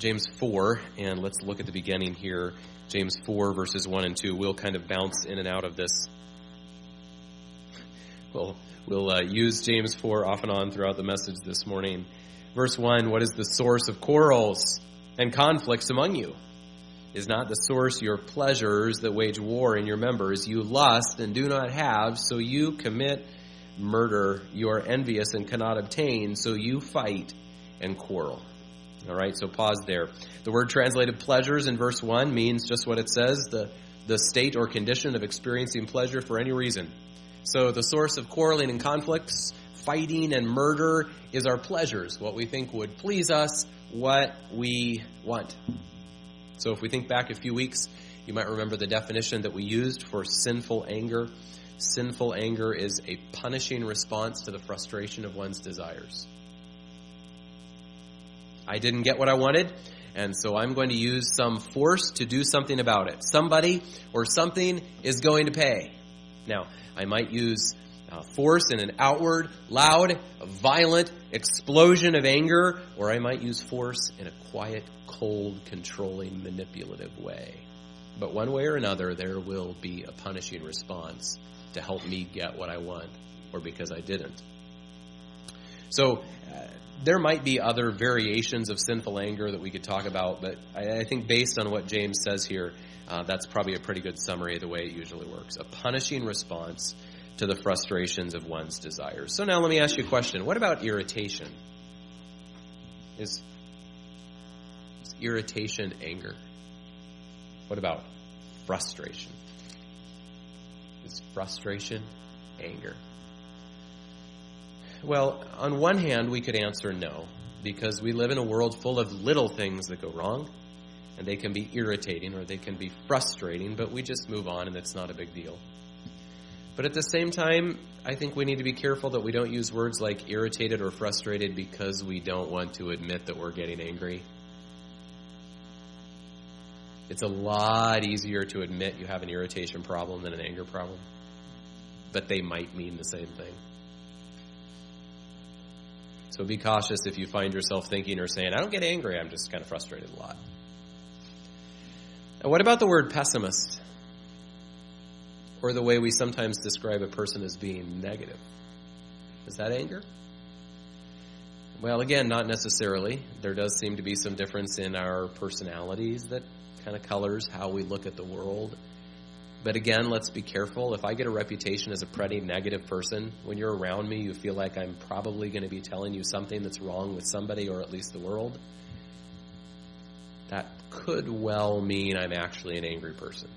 James 4, and let's look at the beginning here. James 4, verses 1 and 2. We'll kind of bounce in and out of this. We'll use James 4 off and on throughout the message this morning. Verse 1, what is the source of quarrels and conflicts among you? Is not the source your pleasures that wage war in your members? You lust and do not have, so you commit murder. You are envious and cannot obtain, so you fight and quarrel. All right, so pause there. The word translated pleasures in verse 1 means just what it says, the state or condition of experiencing pleasure for any reason. So the source of quarreling and conflicts, fighting and murder is our pleasures, what we think would please us, what we want. So if we think back a few weeks, you might remember the definition that we used for sinful anger. Sinful anger is a punishing response to the frustration of one's desires. I didn't get what I wanted, and so I'm going to use some force to do something about it. Somebody or something is going to pay. Now, I might use force in an outward, loud, violent explosion of anger, or I might use force in a quiet, cold, controlling, manipulative way. But one way or another, there will be a punishing response to help me get what I want, or because I didn't. So there might be other variations of sinful anger that we could talk about, but I think based on what James says here, that's probably a pretty good summary of the way it usually works. A punishing response to the frustrations of one's desires. So now let me ask you a question. What about irritation? Is irritation anger? What about frustration? Is frustration anger? Well, on one hand, we could answer no, because we live in a world full of little things that go wrong, and they can be irritating or they can be frustrating, but we just move on and it's not a big deal. But at the same time, I think we need to be careful that we don't use words like irritated or frustrated because we don't want to admit that we're getting angry. It's a lot easier to admit you have an irritation problem than an anger problem, but they might mean the same thing. So be cautious if you find yourself thinking or saying, I don't get angry, I'm just kind of frustrated a lot. And what about the word pessimist? Or the way we sometimes describe a person as being negative. Is that anger? Well, again, not necessarily. There does seem to be some difference in our personalities that kind of colors how we look at the world. But again, let's be careful. If I get a reputation as a pretty negative person, when you're around me, you feel like I'm probably going to be telling you something that's wrong with somebody or at least the world. That could well mean I'm actually an angry person.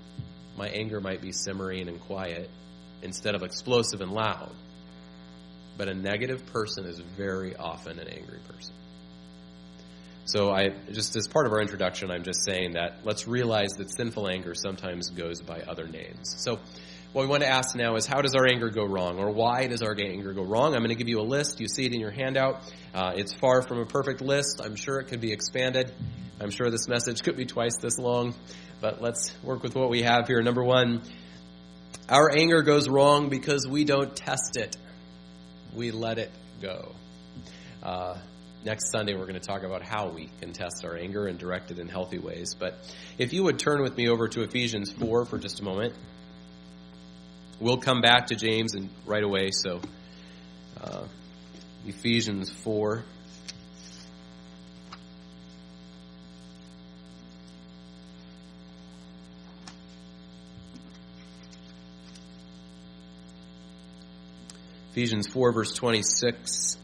My anger might be simmering and quiet instead of explosive and loud. But a negative person is very often an angry person. So just as part of our introduction, I'm just saying that let's realize that sinful anger sometimes goes by other names. So what we want to ask now is, how does our anger go wrong? Or why does our anger go wrong? I'm going to give you a list. You see it in your handout. It's far from a perfect list. I'm sure it could be expanded. I'm sure this message could be twice this long. But let's work with what we have here. Number one, our anger goes wrong because we don't test it. We let it go. Next Sunday, we're going to talk about how we can test our anger and direct it in healthy ways. But if you would turn with me over to Ephesians 4 for just a moment. We'll come back to James and right away. So Ephesians 4. Ephesians 4, verse 26.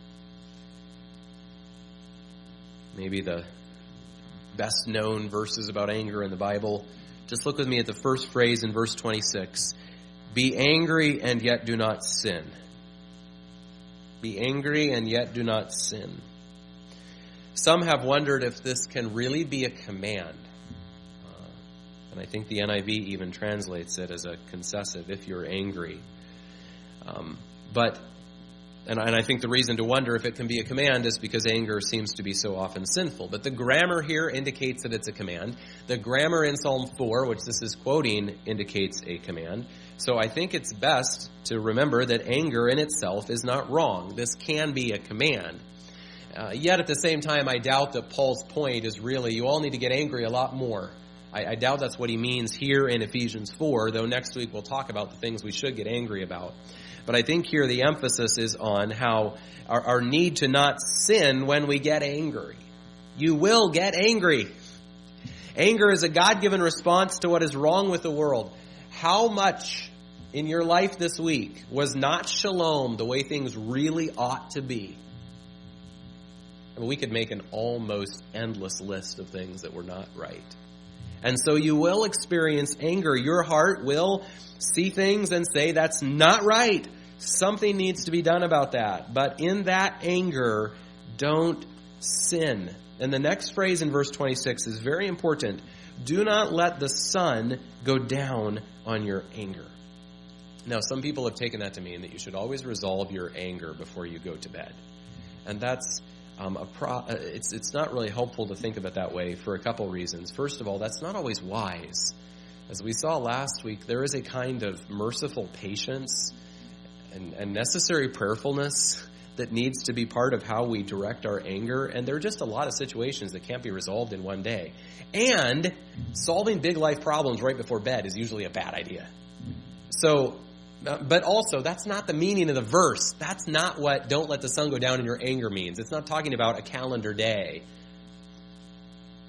Maybe the best known verses about anger in the Bible. Just look with me at the first phrase in verse 26. Be angry and yet do not sin. Be angry and yet do not sin. Some have wondered if this can really be a command. And I think the NIV even translates it as a concessive, if you're angry. And I think the reason to wonder if it can be a command is because anger seems to be so often sinful. But the grammar here indicates that it's a command. The grammar in Psalm 4, which this is quoting, indicates a command. So I think it's best to remember that anger in itself is not wrong. This can be a command. Yet at the same time, I doubt that Paul's point is really, you all need to get angry a lot more. I doubt that's what he means here in Ephesians 4, though next week we'll talk about the things we should get angry about. But I think here the emphasis is on how our need to not sin when we get angry. You will get angry. Anger is a God-given response to what is wrong with the world. How much in your life this week was not shalom the way things really ought to be? I mean, we could make an almost endless list of things that were not right. And so you will experience anger. Your heart will see things and say, that's not right. Something needs to be done about that. But in that anger, don't sin. And the next phrase in verse 26 is very important. Do not let the sun go down on your anger. Now, some people have taken that to mean that you should always resolve your anger before you go to bed. And that's it's not really helpful to think of it that way for a couple reasons. First of all, that's not always wise. As we saw last week, there is a kind of merciful patience and necessary prayerfulness that needs to be part of how we direct our anger. And there are just a lot of situations that can't be resolved in one day. And solving big life problems right before bed is usually a bad idea. So, but also, that's not the meaning of the verse. That's not what don't let the sun go down in your anger means. It's not talking about a calendar day.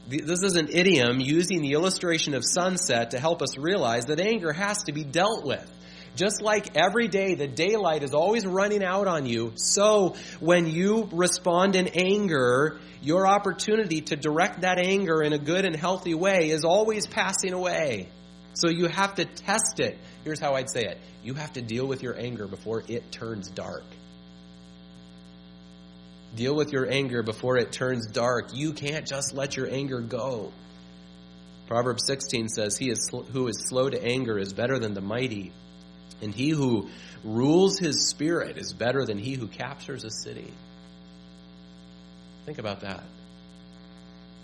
This is an idiom using the illustration of sunset to help us realize that anger has to be dealt with. Just like every day the daylight is always running out on you, so when you respond in anger, your opportunity to direct that anger in a good and healthy way is always passing away. So you have to test it. Here's how I'd say it. You have to deal with your anger before it turns dark. Deal with your anger before it turns dark. You can't just let your anger go. Proverbs 16 says, who is slow to anger is better than the mighty, and he who rules his spirit is better than he who captures a city. Think about that.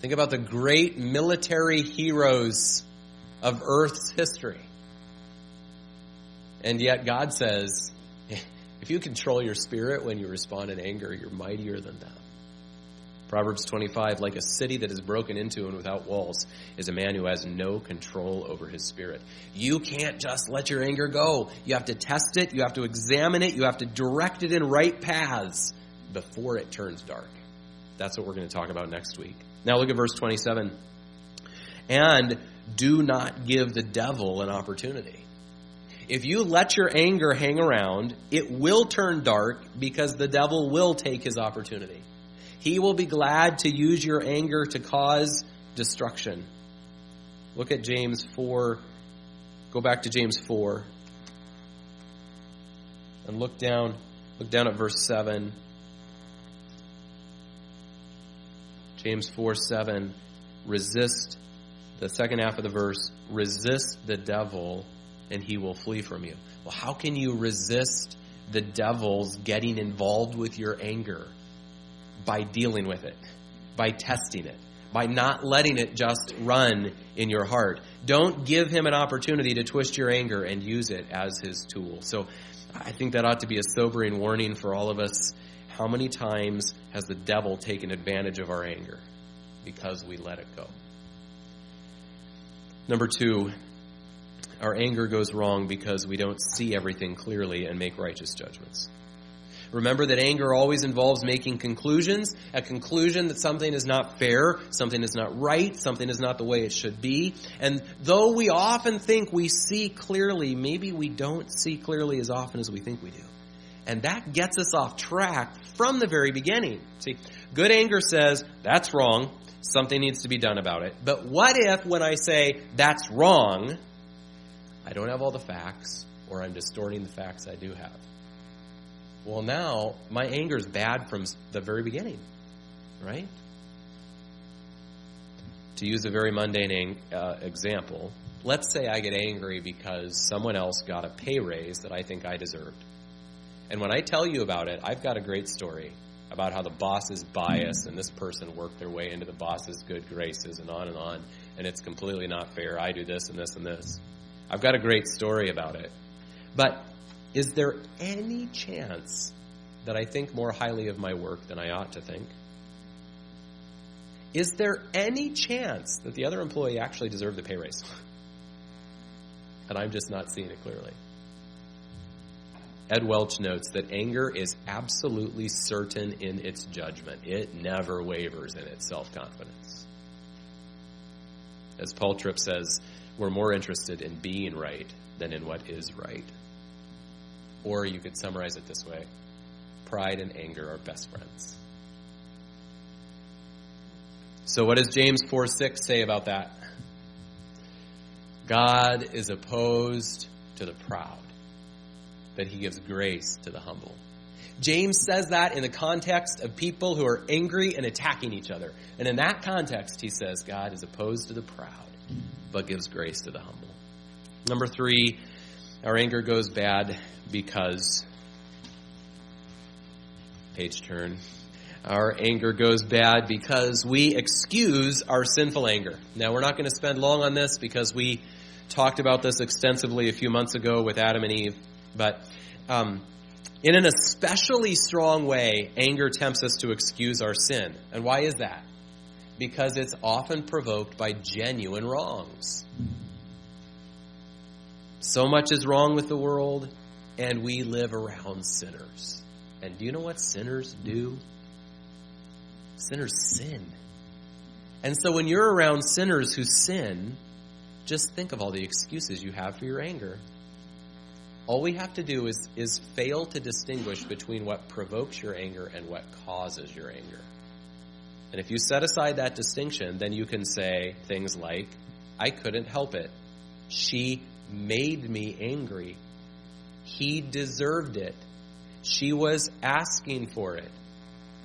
Think about the great military heroes of Earth's history. And yet God says, if you control your spirit when you respond in anger, you're mightier than them. Proverbs 25, like a city that is broken into and without walls is a man who has no control over his spirit. You can't just let your anger go. You have to test it. You have to examine it. You have to direct it in right paths before it turns dark. That's what we're going to talk about next week. Now look at verse 27. And do not give the devil an opportunity. If you let your anger hang around, it will turn dark because the devil will take his opportunity. He will be glad to use your anger to cause destruction. Look at James 4. Go back to James 4. And look down at verse 7. James 4:7. Resist, the second half of the verse, resist the devil and he will flee from you. Well, how can you resist the devil's getting involved with your anger? By dealing with it, by testing it, by not letting it just run in your heart. Don't give him an opportunity to twist your anger and use it as his tool. So I think that ought to be a sobering warning for all of us. How many times has the devil taken advantage of our anger because we let it go? Number 2, our anger goes wrong because we don't see everything clearly and make righteous judgments. Remember that anger always involves making conclusions, a conclusion that something is not fair, something is not right, something is not the way it should be. And though we often think we see clearly, maybe we don't see clearly as often as we think we do. And that gets us off track from the very beginning. See, good anger says, that's wrong, something needs to be done about it. But what if when I say, that's wrong, I don't have all the facts, or I'm distorting the facts I do have? Well, now my anger is bad from the very beginning, right? To use a very mundane example, let's say I get angry because someone else got a pay raise that I think I deserved. And when I tell you about it, I've got a great story about how the boss is biased and this person worked their way into the boss's good graces and on, and it's completely not fair. I do this and this and this. I've got a great story about it. But is there any chance that I think more highly of my work than I ought to think? is there any chance that the other employee actually deserved the pay raise? And I'm just not seeing it clearly. Ed Welch notes that anger is absolutely certain in its judgment. It never wavers in its self-confidence. As Paul Tripp says, we're more interested in being right than in what is right. Or you could summarize it this way: pride and anger are best friends. So what does James 4:6 say about that? God is opposed to the proud, but he gives grace to the humble. James says that in the context of people who are angry and attacking each other. And in that context, he says God is opposed to the proud, but gives grace to the humble. Number 3, our anger goes bad because... Page turn. Our anger goes bad because we excuse our sinful anger. Now, we're not going to spend long on this because we talked about this extensively a few months ago with Adam and Eve. But in an especially strong way, anger tempts us to excuse our sin. And why is that? Because it's often provoked by genuine wrongs. So much is wrong with the world, and we live around sinners. And do you know what sinners do? Sinners sin. And so when you're around sinners who sin, just think of all the excuses you have for your anger. All we have to do is fail to distinguish between what provokes your anger and what causes your anger. And if you set aside that distinction, then you can say things like, I couldn't help it. She made me angry. He deserved it. She was asking for it.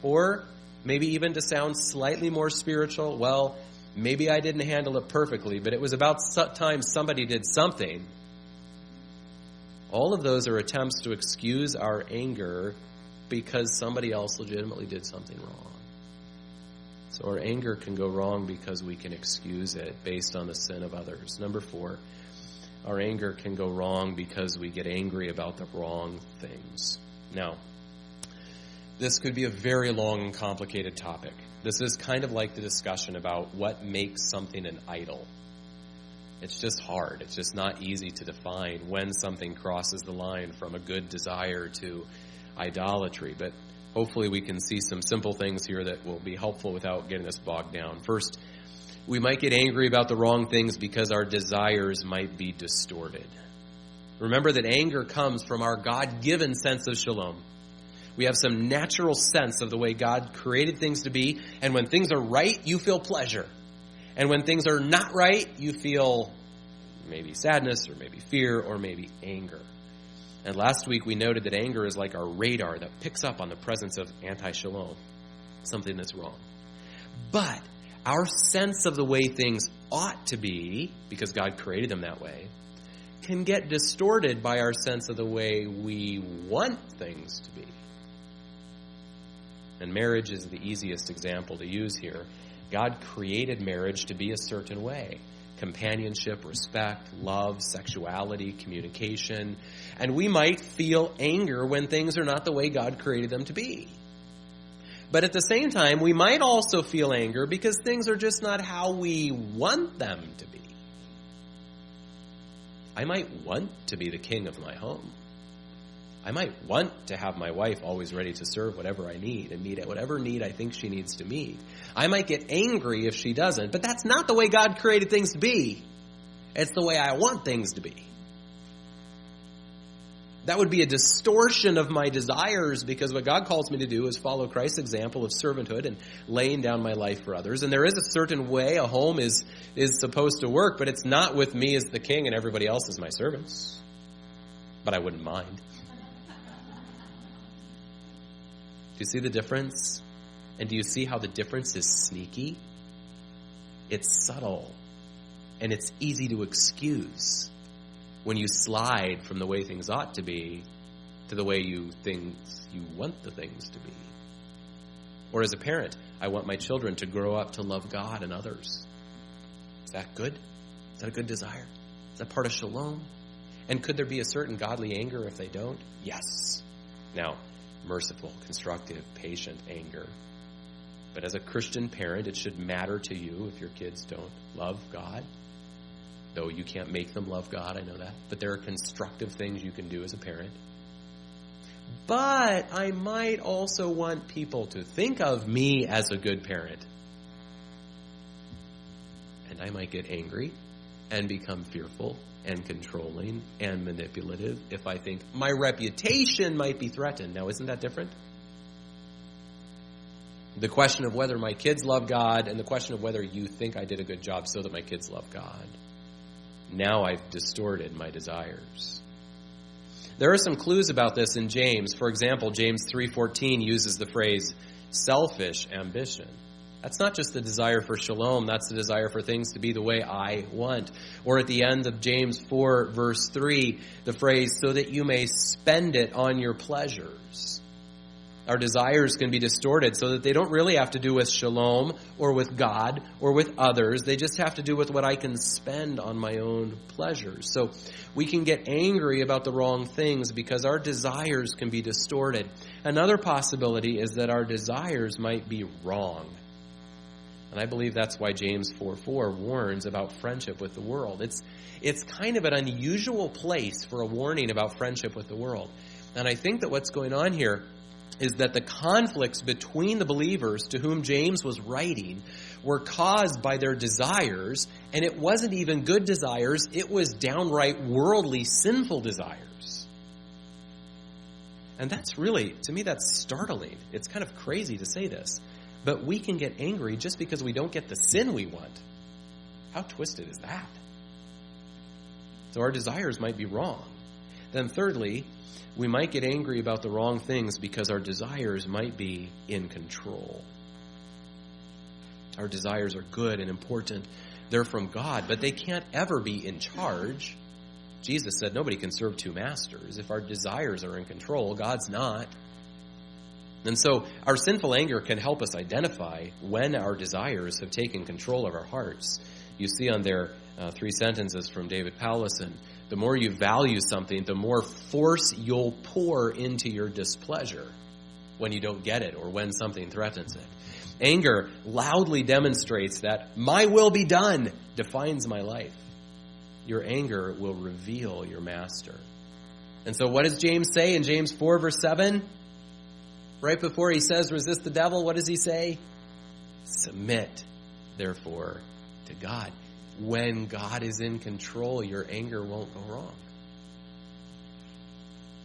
Or maybe even to sound slightly more spiritual, well, maybe I didn't handle it perfectly, but it was about time somebody did something. All of those are attempts to excuse our anger because somebody else legitimately did something wrong. So our anger can go wrong because we can excuse it based on the sin of others. Number 4, our anger can go wrong because we get angry about the wrong things. Now, this could be a very long and complicated topic. This is kind of like the discussion about what makes something an idol. It's just hard. It's just not easy to define when something crosses the line from a good desire to idolatry. But hopefully we can see some simple things here that will be helpful without getting us bogged down. First, we might get angry about the wrong things because our desires might be distorted. Remember that anger comes from our God-given sense of shalom. We have some natural sense of the way God created things to be, and when things are right, you feel pleasure. And when things are not right, you feel maybe sadness or maybe fear or maybe anger. And last week we noted that anger is like our radar that picks up on the presence of anti-shalom, something that's wrong. But our sense of the way things ought to be, because God created them that way, can get distorted by our sense of the way we want things to be. And marriage is the easiest example to use here. God created marriage to be a certain way. Companionship, respect, love, sexuality, communication. And we might feel anger when things are not the way God created them to be. But at the same time, we might also feel anger because things are just not how we want them to be. I might want to be the king of my home. I might want to have my wife always ready to serve whatever I need and meet whatever need I think she needs to meet. I might get angry if she doesn't, but that's not the way God created things to be. It's the way I want things to be. That would be a distortion of my desires because what God calls me to do is follow Christ's example of servanthood and laying down my life for others. And there is a certain way a home is supposed to work, but it's not with me as the king and everybody else as my servants. But I wouldn't mind. Do you see the difference? And do you see how the difference is sneaky? It's subtle. And it's easy to excuse when you slide from the way things ought to be to the way you want the things to be. Or as a parent, I want my children to grow up to love God and others. Is that good? Is that a good desire? Is that part of shalom? And could there be a certain godly anger if they don't? Yes. Now, merciful, constructive, patient anger. But as a Christian parent, it should matter to you if your kids don't love God. Though you can't make them love God, I know that. But there are constructive things you can do as a parent. But I might also want people to think of me as a good parent. And I might get angry and become fearful and controlling and manipulative if I think my reputation might be threatened. Now, isn't that different? The question of whether my kids love God and the question of whether you think I did a good job so that my kids love God. Now I've distorted my desires. There are some clues about this in James. For example, James 3:14 uses the phrase selfish ambition. That's not just the desire for shalom, that's the desire for things to be the way I want. Or at the end of James 4, verse 3, the phrase, so that you may spend it on your pleasures. Our desires can be distorted so that they don't really have to do with shalom or with God or with others. They just have to do with what I can spend on my own pleasures. So we can get angry about the wrong things because our desires can be distorted. Another possibility is that our desires might be wrong. And I believe that's why James 4:4 warns about friendship with the world. It's kind of an unusual place for a warning about friendship with the world. And I think that what's going on here is that the conflicts between the believers to whom James was writing were caused by their desires, and it wasn't even good desires, it was downright worldly, sinful desires. And that's really, to me, that's startling. It's kind of crazy to say this, but we can get angry just because we don't get the sin we want. How twisted is that? So our desires might be wrong. Then thirdly, we might get angry about the wrong things because our desires might be in control. Our desires are good and important. They're from God, but they can't ever be in charge. Jesus said nobody can serve two masters. If our desires are in control, God's not. And so our sinful anger can help us identify when our desires have taken control of our hearts. You see on there 3 sentences from David Powlison. The more you value something, the more force you'll pour into your displeasure when you don't get it or when something threatens it. Anger loudly demonstrates that my will be done defines my life. Your anger will reveal your master. And so what does James say in James 4, verse 7? Right before he says, resist the devil, what does he say? Submit, therefore, to God. When God is in control, your anger won't go wrong.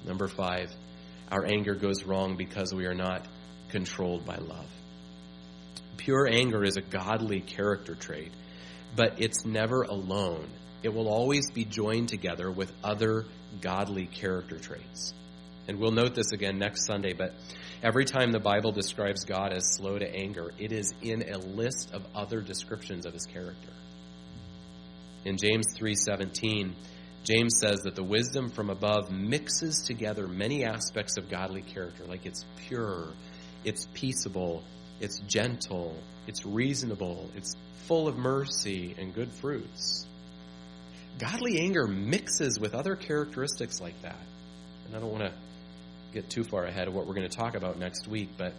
Number 5, our anger goes wrong because we are not controlled by love. Pure anger is a godly character trait, but it's never alone. It will always be joined together with other godly character traits. And we'll note this again next Sunday, but every time the Bible describes God as slow to anger, it is in a list of other descriptions of his character. In James 3:17, James says that the wisdom from above mixes together many aspects of godly character, like it's pure, it's peaceable, it's gentle, it's reasonable, it's full of mercy and good fruits. Godly anger mixes with other characteristics like that. And I don't want to get too far ahead of what we're going to talk about next week, but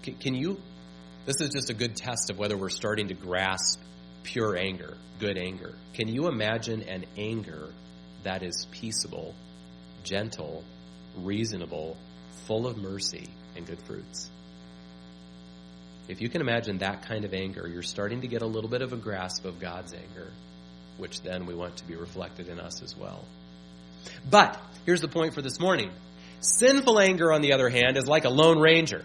this is just a good test of whether we're starting to grasp pure anger, good anger. Can you imagine an anger that is peaceable, gentle, reasonable, full of mercy and good fruits? If you can imagine that kind of anger, you're starting to get a little bit of a grasp of God's anger, which then we want to be reflected in us as well. But here's the point for this morning. Sinful anger, on the other hand, is like a lone ranger.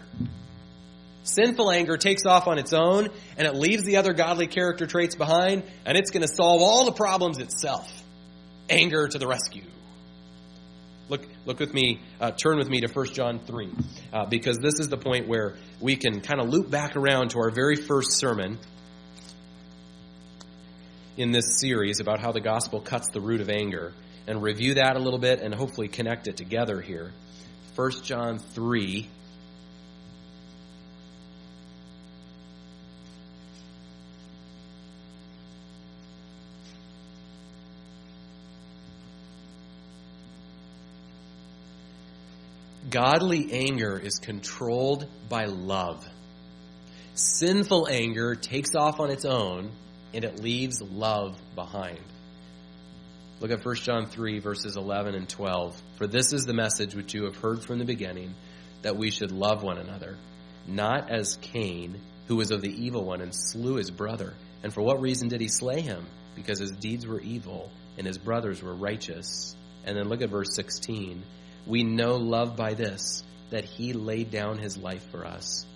Sinful anger takes off on its own, and it leaves the other godly character traits behind, and it's going to solve all the problems itself. Anger to the rescue. Look with me, turn with me to 1 John 3, because this is the point where we can kind of loop back around to our very first sermon in this series about how the gospel cuts the root of anger, and review that a little bit and hopefully connect it together here. 1 John 3. Godly anger is controlled by love. Sinful anger takes off on its own, and it leaves love behind. Look at 1 John 3, verses 11 and 12. For this is the message which you have heard from the beginning, that we should love one another, not as Cain, who was of the evil one and slew his brother. And for what reason did he slay him? Because his deeds were evil and his brothers were righteous. And then look at verse 16. We know love by this, that he laid down his life for us,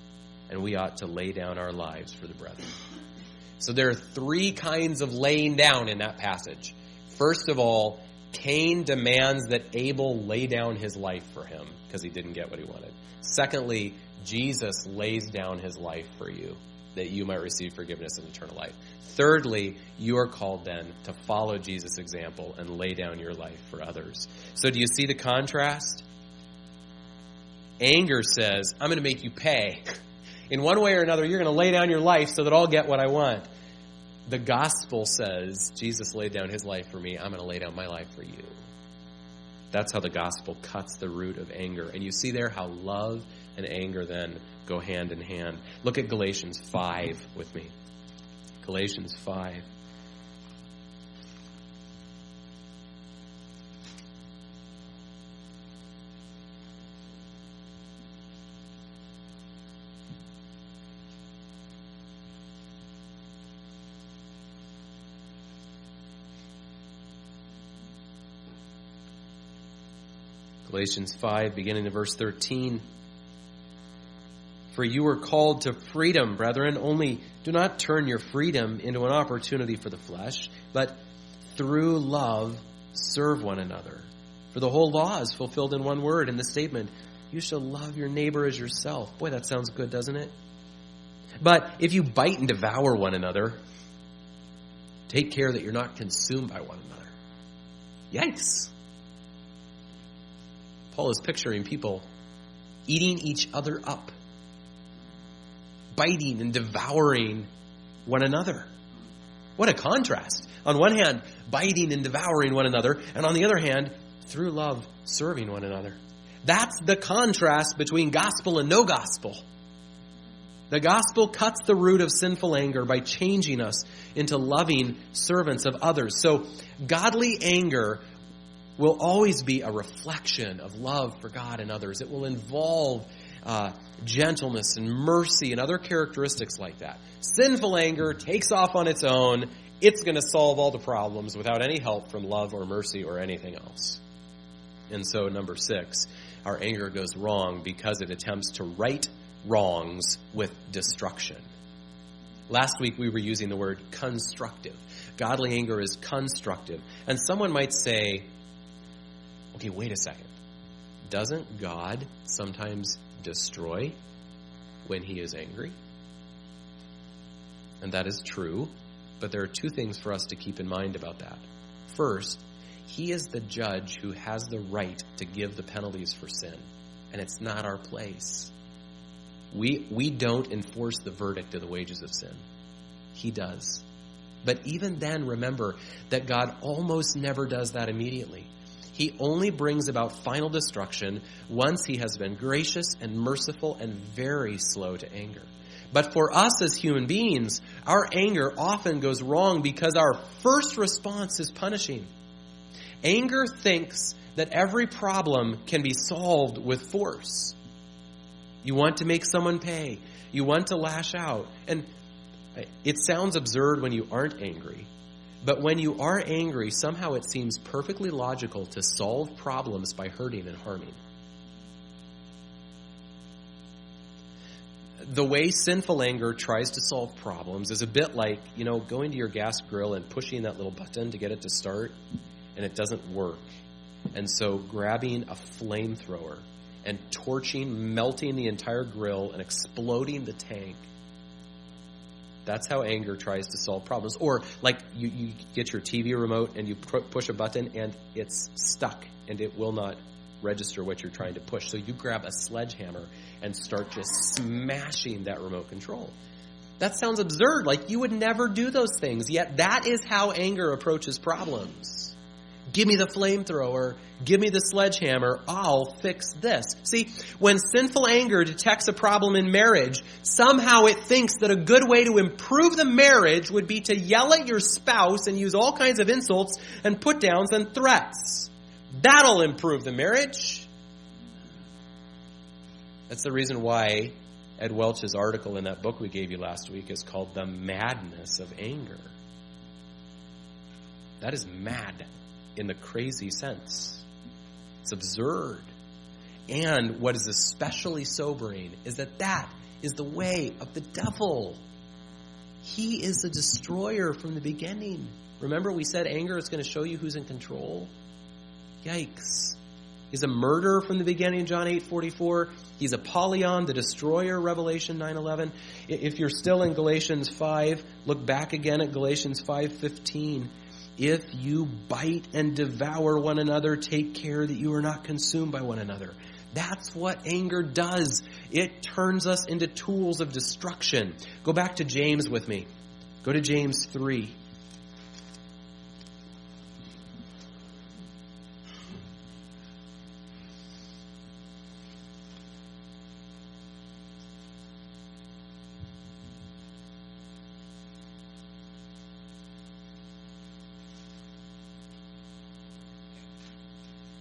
and we ought to lay down our lives for the brethren. So there are three kinds of laying down in that passage. First of all, Cain demands that Abel lay down his life for him because he didn't get what he wanted. Secondly, Jesus lays down his life for you that you might receive forgiveness and eternal life. Thirdly, you are called then to follow Jesus' example and lay down your life for others. So do you see the contrast? Anger says, I'm going to make you pay. In one way or another, you're going to lay down your life so that I'll get what I want. The gospel says, Jesus laid down his life for me. I'm going to lay down my life for you. That's how the gospel cuts the root of anger. And you see there how love and anger then go hand in hand. Look at Galatians 5 with me. Galatians 5. Galatians 5, beginning in verse 13. For you were called to freedom, brethren, only do not turn your freedom into an opportunity for the flesh, but through love serve one another. For the whole law is fulfilled in one word, in the statement, you shall love your neighbor as yourself. Boy, that sounds good, doesn't it? But if you bite and devour one another, take care that you're not consumed by one another. Yikes. Paul is picturing people eating each other up, biting and devouring one another. What a contrast. On one hand, biting and devouring one another, and on the other hand, through love, serving one another. That's the contrast between gospel and no gospel. The gospel cuts the root of sinful anger by changing us into loving servants of others. So godly anger will always be a reflection of love for God and others. It will involve gentleness and mercy and other characteristics like that. Sinful anger takes off on its own. It's going to solve all the problems without any help from love or mercy or anything else. And so, number 6, our anger goes wrong because it attempts to right wrongs with destruction. Last week we were using the word constructive. Godly anger is constructive. And someone might say, okay, wait a second. Doesn't God sometimes destroy when he is angry? And that is true, but there are two things for us to keep in mind about that. First, he is the judge who has the right to give the penalties for sin, and it's not our place. We don't enforce the verdict of the wages of sin. He does. But even then, remember that God almost never does that immediately. He only brings about final destruction once he has been gracious and merciful and very slow to anger. But for us as human beings, our anger often goes wrong because our first response is punishing. Anger thinks that every problem can be solved with force. You want to make someone pay. You want to lash out. And it sounds absurd when you aren't angry. But when you are angry, somehow it seems perfectly logical to solve problems by hurting and harming. The way sinful anger tries to solve problems is a bit like, going to your gas grill and pushing that little button to get it to start, and it doesn't work. And so grabbing a flamethrower and torching, melting the entire grill and exploding the tank. That's how anger tries to solve problems. Or like you get your TV remote and you push a button and it's stuck and it will not register what you're trying to push. So you grab a sledgehammer and start just smashing that remote control. That sounds absurd. Like you would never do those things. Yet that is how anger approaches problems. Give me the flamethrower. Give me the sledgehammer. I'll fix this. See, when sinful anger detects a problem in marriage, somehow it thinks that a good way to improve the marriage would be to yell at your spouse and use all kinds of insults and put downs and threats. That'll improve the marriage. That's the reason why Ed Welch's article in that book we gave you last week is called The Madness of Anger. That is mad in the crazy sense. It's absurd. And what is especially sobering is that is the way of the devil. He is a destroyer from the beginning. Remember we said anger is going to show you who's in control? Yikes. He's a murderer from the beginning, John 8:44. He's Apollyon, the destroyer, Revelation 9:11. If you're still in Galatians 5, look back again at Galatians 5:15. If you bite and devour one another, take care that you are not consumed by one another. That's what anger does. It turns us into tools of destruction. Go back to James with me. Go to James 3.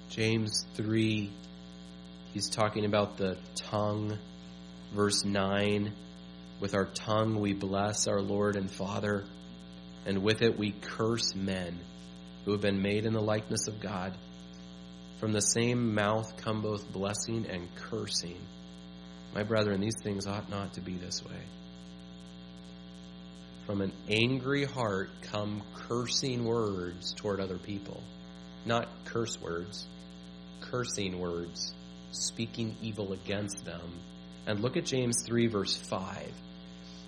James 3, he's talking about the tongue. Verse 9, with our tongue we bless our Lord and Father, and with it we curse men who have been made in the likeness of God. From the same mouth come both blessing and cursing. My brethren, these things ought not to be this way. From an angry heart come cursing words toward other people. Not curse words. Cursing words, speaking evil against them. And look at James 3, verse 5.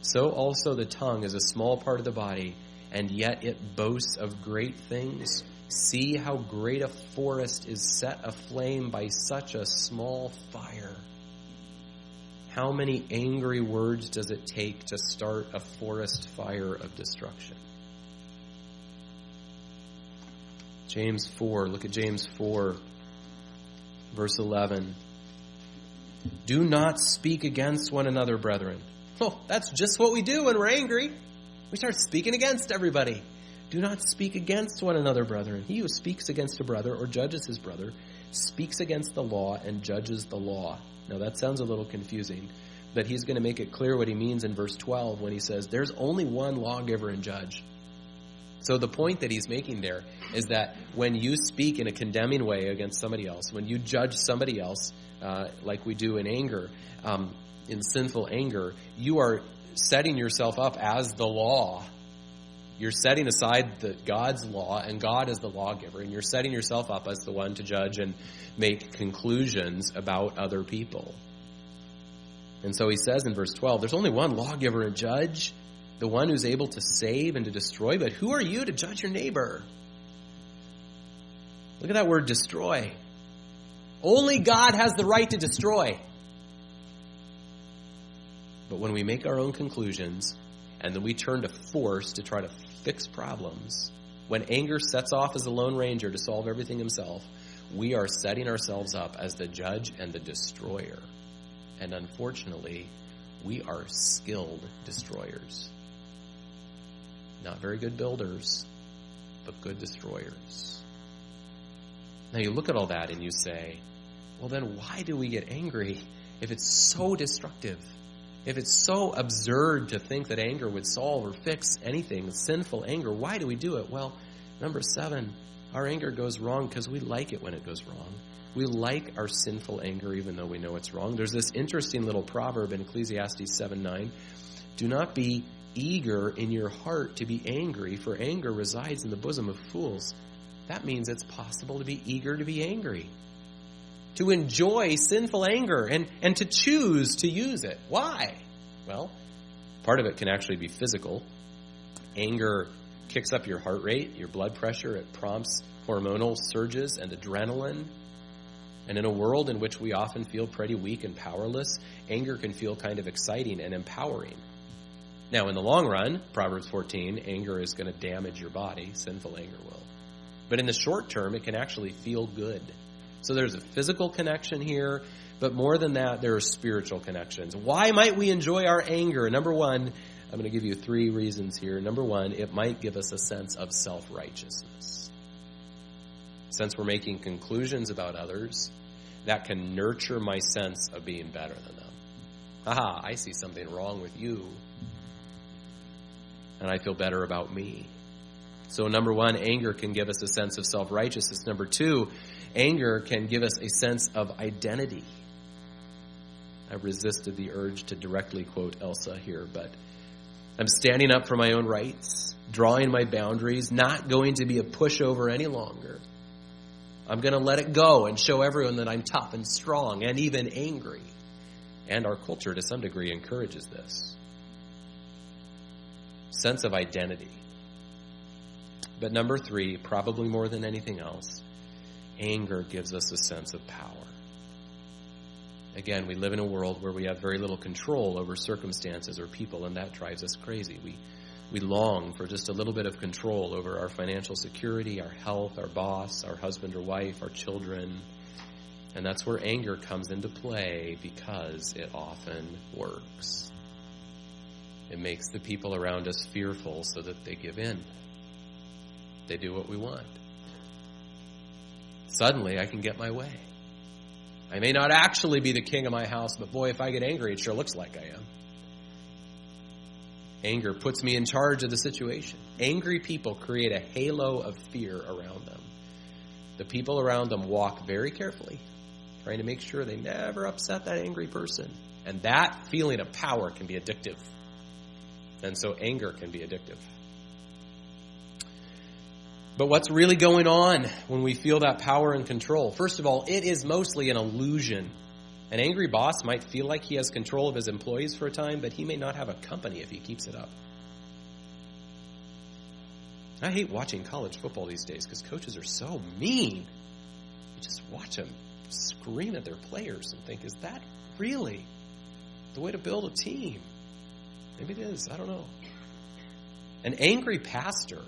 So also the tongue is a small part of the body, and yet it boasts of great things. See how great a forest is set aflame by such a small fire. How many angry words does it take to start a forest fire of destruction? James 4, look at James 4. Verse 11, do not speak against one another, brethren. Oh, that's just what we do when we're angry. We start speaking against everybody. Do not speak against one another, brethren. He who speaks against a brother or judges his brother speaks against the law and judges the law. Now that sounds a little confusing, but he's going to make it clear what he means in verse 12 when he says, there's only one lawgiver and judge. So the point that he's making there is that when you speak in a condemning way against somebody else, when you judge somebody else, like we do in anger, in sinful anger, you are setting yourself up as the law. You're setting aside God's law, and God is the lawgiver, and you're setting yourself up as the one to judge and make conclusions about other people. And so he says in verse 12, there's only one lawgiver and judge, the one who's able to save and to destroy, but who are you to judge your neighbor? Look at that word, destroy. Only God has the right to destroy. But when we make our own conclusions, and then we turn to force to try to fix problems, when anger sets off as a lone ranger to solve everything himself, we are setting ourselves up as the judge and the destroyer. And unfortunately, we are skilled destroyers. Not very good builders, but good destroyers. Now you look at all that and you say, well then why do we get angry if it's so destructive? If it's so absurd to think that anger would solve or fix anything, sinful anger, why do we do it? Well, number 7, our anger goes wrong because we like it when it goes wrong. We like our sinful anger even though we know it's wrong. There's this interesting little proverb in Ecclesiastes 7:9. Do not be eager in your heart to be angry, for anger resides in the bosom of fools. That means it's possible to be eager to be angry, to enjoy sinful anger, and to choose to use it. Why? Well, part of it can actually be physical. Anger kicks up your heart rate, your blood pressure. It prompts hormonal surges and adrenaline. And in a world in which we often feel pretty weak and powerless, anger can feel kind of exciting and empowering. Now, in the long run, Proverbs 14, anger is going to damage your body. Sinful anger will. But in the short term, it can actually feel good. So there's a physical connection here, but more than that, there are spiritual connections. Why might we enjoy our anger? Number one, I'm going to give you 3 reasons here. Number one, it might give us a sense of self-righteousness. Since we're making conclusions about others, that can nurture my sense of being better than them. Aha, I see something wrong with you, and I feel better about me. So number one, anger can give us a sense of self-righteousness. Number two, anger can give us a sense of identity. I resisted the urge to directly quote Elsa here, but I'm standing up for my own rights, drawing my boundaries, not going to be a pushover any longer. I'm going to let it go and show everyone that I'm tough and strong and even angry. And our culture, to some degree, encourages this. Sense of identity. But number 3, probably more than anything else, anger gives us a sense of power. Again, we live in a world where we have very little control over circumstances or people, and that drives us crazy. We long for just a little bit of control over our financial security, our health, our boss, our husband or wife, our children. And that's where anger comes into play because it often works. It makes the people around us fearful so that they give in. They do what we want. Suddenly, I can get my way. I may not actually be the king of my house, but boy, if I get angry, it sure looks like I am. Anger puts me in charge of the situation. Angry people create a halo of fear around them. The people around them walk very carefully, trying to make sure they never upset that angry person. And that feeling of power can be addictive. And so anger can be addictive. But what's really going on when we feel that power and control? First of all, it is mostly an illusion. An angry boss might feel like he has control of his employees for a time, but he may not have a company if he keeps it up. I hate watching college football these days because coaches are so mean. You just watch them scream at their players and think, is that really the way to build a team? Maybe it is. I don't know. An angry pastor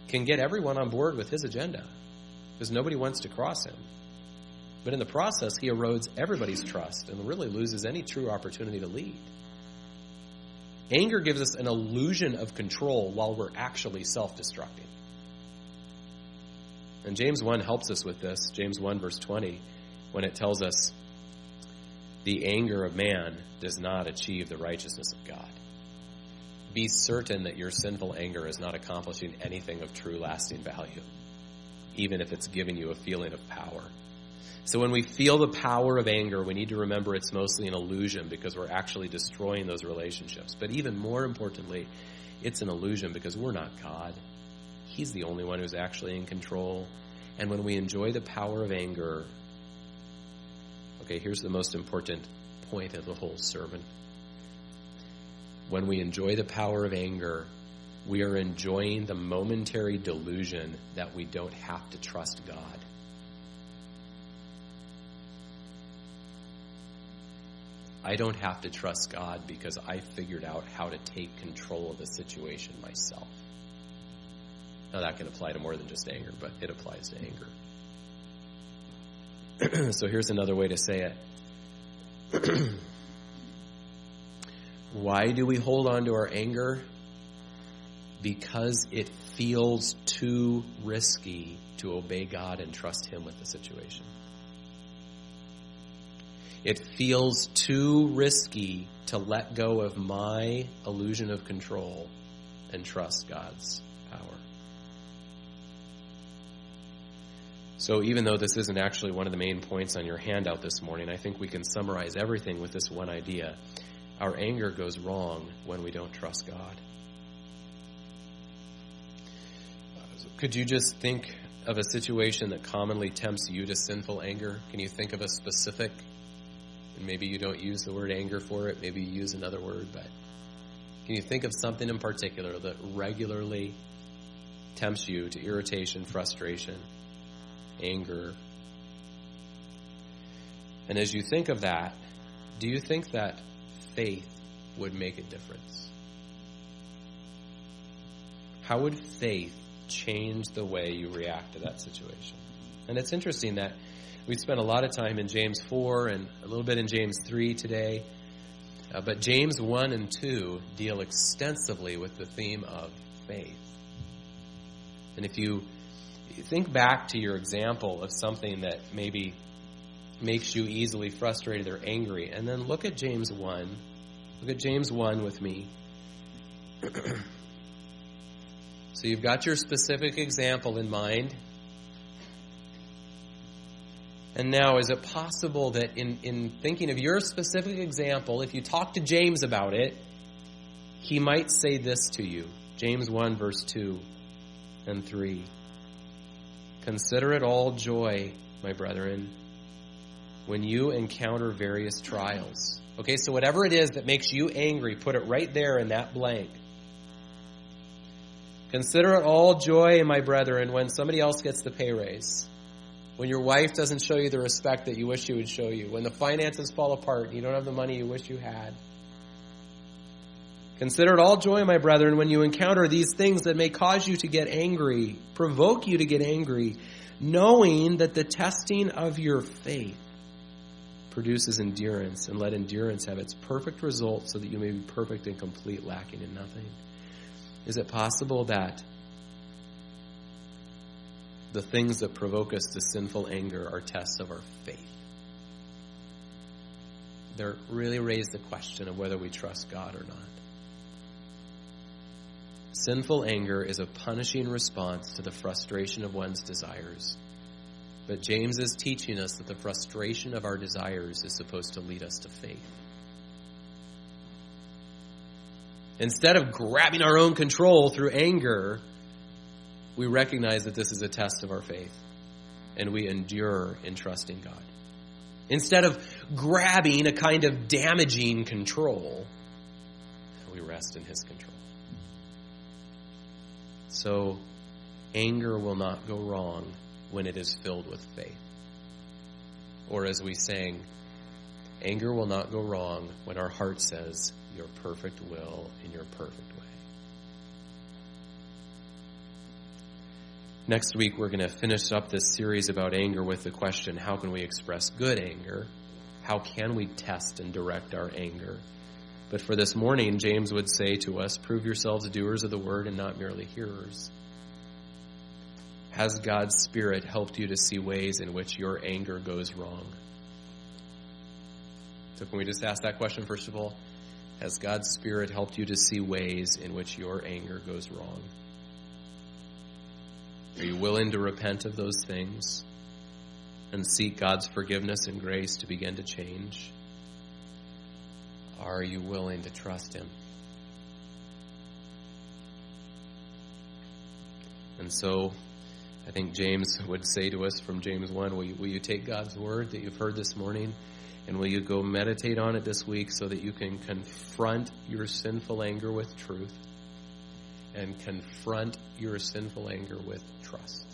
can get everyone on board with his agenda because nobody wants to cross him. But in the process, he erodes everybody's trust and really loses any true opportunity to lead. Anger gives us an illusion of control while we're actually self-destructing. And James 1 helps us with this. James 1 verse 20, when it tells us, the anger of man does not achieve the righteousness of God. Be certain that your sinful anger is not accomplishing anything of true lasting value, even if it's giving you a feeling of power. So when we feel the power of anger, we need to remember it's mostly an illusion because we're actually destroying those relationships. But even more importantly, it's an illusion because we're not God. He's the only one who's actually in control. And when we enjoy the power of anger, okay, here's the most important point of the whole sermon. When we enjoy the power of anger, we are enjoying the momentary delusion that we don't have to trust God. I don't have to trust God because I figured out how to take control of the situation myself. Now that can apply to more than just anger, but it applies to anger. So here's another way to say it. Why do we hold on to our anger? Because it feels too risky to obey God and trust Him with the situation. It feels too risky to let go of my illusion of control and trust God's power. So even though this isn't actually one of the main points on your handout this morning, I think we can summarize everything with this one idea. Our anger goes wrong when we don't trust God. Could you just think of a situation that commonly tempts you to sinful anger? Can you think of a specific? And maybe you don't use the word anger for it. Maybe you use another word. But can you think of something in particular that regularly tempts you to irritation, frustration, anger? And as you think of that, do you think that faith would make a difference? How would faith change the way you react to that situation. And it's interesting that we spent a lot of time in James 4 and a little bit in James 3 today. But James 1 and 2 deal extensively with the theme of faith. And if you think back to your example of something that maybe makes you easily frustrated or angry, and then look at James 1. Look at James 1 with me. So you've got your specific example in mind. And now, is it possible that in thinking of your specific example, if you talk to James about it, he might say this to you? James 1, verse 2 and 3. Consider it all joy, my brethren, when you encounter various trials. Okay, so whatever it is that makes you angry, put it right there in that blank. Consider it all joy, my brethren, when somebody else gets the pay raise. When your wife doesn't show you the respect that you wish she would show you. When the finances fall apart and you don't have the money you wish you had. Consider it all joy, my brethren, when you encounter these things that may cause you to get angry, provoke you to get angry, knowing that the testing of your faith produces endurance, and let endurance have its perfect result so that you may be perfect and complete, lacking in nothing. Is it possible that the things that provoke us to sinful anger are tests of our faith? They really raise the question of whether we trust God or not. Sinful anger is a punishing response to the frustration of one's desires. But James is teaching us that the frustration of our desires is supposed to lead us to faith. Instead of grabbing our own control through anger, we recognize that this is a test of our faith, and we endure in trusting God. Instead of grabbing a kind of damaging control, we rest in His control. So, anger will not go wrong when it is filled with faith. Or as we sang, anger will not go wrong when our heart says, your perfect will in your perfect way. Next week, we're going to finish up this series about anger with the question, how can we express good anger? How can we test and direct our anger? But for this morning, James would say to us, prove yourselves doers of the word and not merely hearers. Has God's Spirit helped you to see ways in which your anger goes wrong? So can we just ask that question first of all? Has God's Spirit helped you to see ways in which your anger goes wrong? Are you willing to repent of those things and seek God's forgiveness and grace to begin to change? Are you willing to trust Him? And so, I think James would say to us from James 1, will you take God's word that you've heard this morning, and will you go meditate on it this week so that you can confront your sinful anger with truth and confront your sinful anger with trust?